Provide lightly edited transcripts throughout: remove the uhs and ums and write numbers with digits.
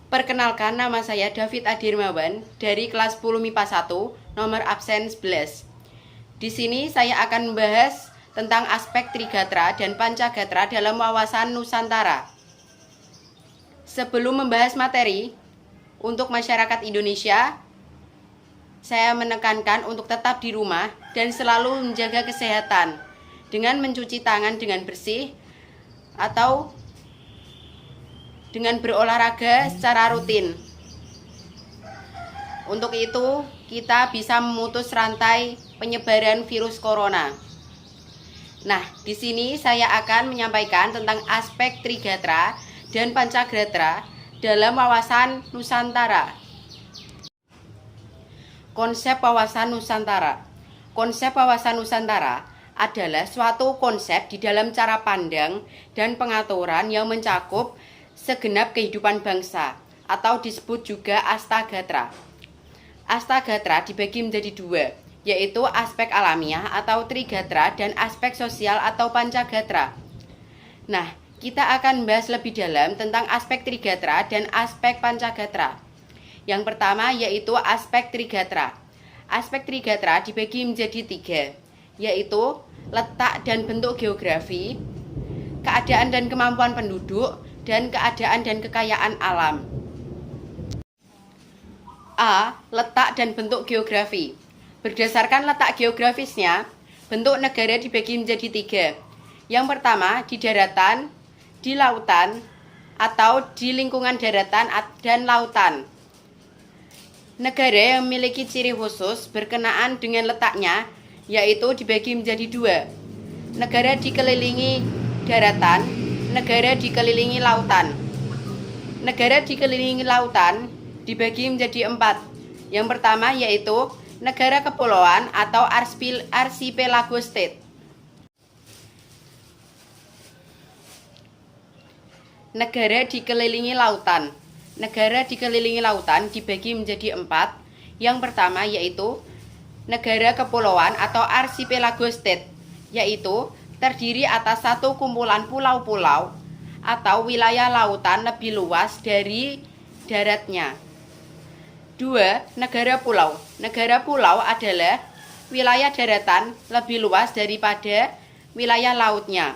Perkenalkan, nama saya David Adirmawan dari kelas 10 MIPA 1, nomor absen 11. Di sini saya akan membahas tentang aspek Trigatra dan Pancagatra dalam wawasan Nusantara. Sebelum membahas materi, untuk masyarakat Indonesia, saya menekankan untuk tetap di rumah dan selalu menjaga kesehatan dengan mencuci tangan dengan bersih atau dengan berolahraga secara rutin. Untuk itu, kita bisa memutus rantai penyebaran virus corona. Nah, di sini saya akan menyampaikan tentang aspek Trigatra dan Pancagatra dalam wawasan Nusantara. Konsep wawasan Nusantara. Konsep wawasan Nusantara adalah suatu konsep di dalam cara pandang dan pengaturan yang mencakup segenap kehidupan bangsa atau disebut juga Astagatra. Astagatra dibagi menjadi dua, yaitu aspek alamiah atau Trigatra dan aspek sosial atau Pancagatra. Nah, kita akan membahas lebih dalam tentang aspek Trigatra dan aspek Pancagatra. Yang pertama yaitu aspek Trigatra. Aspek Trigatra dibagi menjadi tiga, yaitu letak dan bentuk geografi, keadaan dan kemampuan penduduk, dan keadaan dan kekayaan alam. A. Letak dan bentuk geografi. Berdasarkan letak geografisnya, bentuk negara dibagi menjadi tiga. Yang pertama, di daratan, di lautan, atau di lingkungan daratan dan lautan. Negara yang memiliki ciri khusus berkenaan dengan letaknya, yaitu dibagi menjadi dua. Negara dikelilingi daratan, negara dikelilingi lautan. Negara dikelilingi lautan dibagi menjadi empat. Yang pertama yaitu negara kepulauan atau archipelago state. Negara dikelilingi lautan. Negara dikelilingi lautan dibagi menjadi empat. Yang pertama yaitu negara kepulauan atau archipelago state, yaitu terdiri atas satu kumpulan pulau-pulau atau wilayah lautan lebih luas dari daratnya. Dua, negara pulau. Negara pulau adalah wilayah daratan lebih luas daripada wilayah lautnya.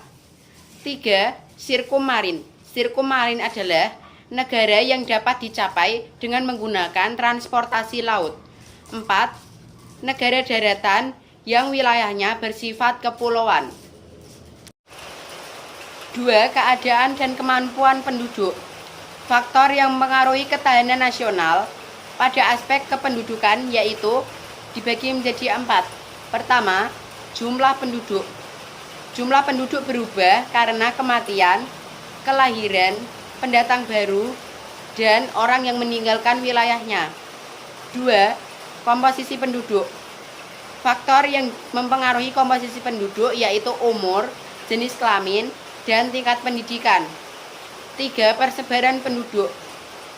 Tiga, sirkummarin. Sirkummarin adalah negara yang dapat dicapai dengan menggunakan transportasi laut. Empat, negara daratan yang wilayahnya bersifat kepulauan. Dua, keadaan dan kemampuan penduduk. Faktor yang mempengaruhi ketahanan nasional pada aspek kependudukan yaitu dibagi menjadi empat. Pertama, jumlah penduduk. Jumlah penduduk berubah karena kematian, kelahiran, pendatang baru, dan orang yang meninggalkan wilayahnya. Dua, komposisi penduduk. Faktor yang mempengaruhi komposisi penduduk yaitu umur, jenis kelamin, dan tingkat pendidikan. Tiga, persebaran penduduk.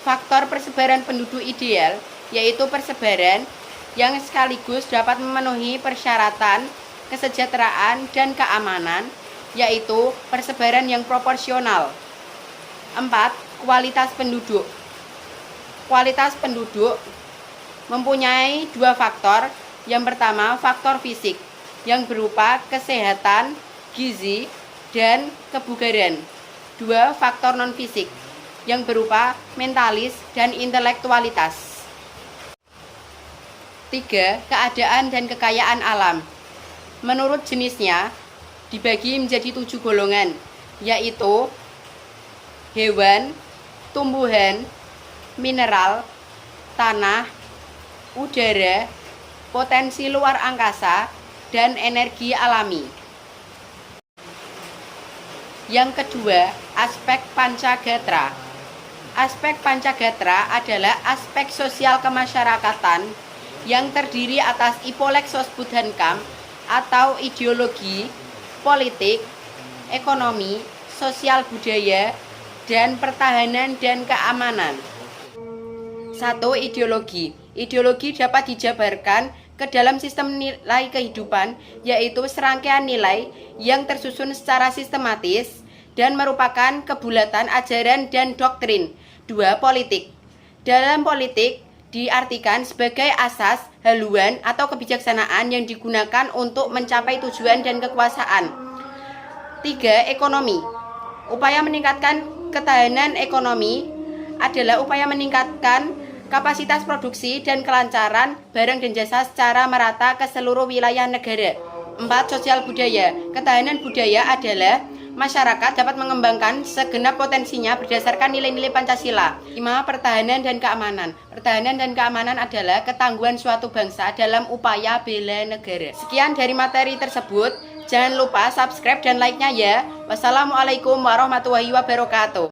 Faktor persebaran penduduk ideal yaitu persebaran yang sekaligus dapat memenuhi persyaratan kesejahteraan dan keamanan, yaitu persebaran yang proporsional. Empat, kualitas penduduk. Kualitas penduduk mempunyai dua faktor. Yang pertama, faktor fisik yang berupa kesehatan, gizi, dan kebugaran. Dua, faktor non-fisik yang berupa mentalis dan intelektualitas. Tiga, keadaan dan kekayaan alam. Menurut jenisnya, dibagi menjadi 7 golongan, yaitu hewan, tumbuhan, mineral, tanah, udara, potensi luar angkasa, dan energi alami. Yang kedua, aspek Pancagatra. Aspek Pancagatra adalah aspek sosial kemasyarakatan yang terdiri atas Ipolek Sosbudhankam atau ideologi, politik, ekonomi, sosial budaya, dan pertahanan dan keamanan. Satu, ideologi. Ideologi dapat dijabarkan ke dalam sistem nilai kehidupan, yaitu serangkaian nilai yang tersusun secara sistematis dan merupakan kebulatan ajaran dan doktrin. 2. Politik. Dalam politik, diartikan sebagai asas, haluan, atau kebijaksanaan yang digunakan untuk mencapai tujuan dan kekuasaan. 3. Ekonomi. Upaya meningkatkan ketahanan ekonomi adalah upaya meningkatkan kapasitas produksi dan kelancaran barang dan jasa secara merata ke seluruh wilayah negara. 4. Sosial budaya. Ketahanan budaya adalah masyarakat dapat mengembangkan segenap potensinya berdasarkan nilai-nilai Pancasila. 5. Pertahanan dan keamanan. Pertahanan dan keamanan adalah ketangguhan suatu bangsa dalam upaya bela negara. Sekian dari materi tersebut. Jangan lupa subscribe dan like-nya ya. Wassalamualaikum warahmatullahi wabarakatuh.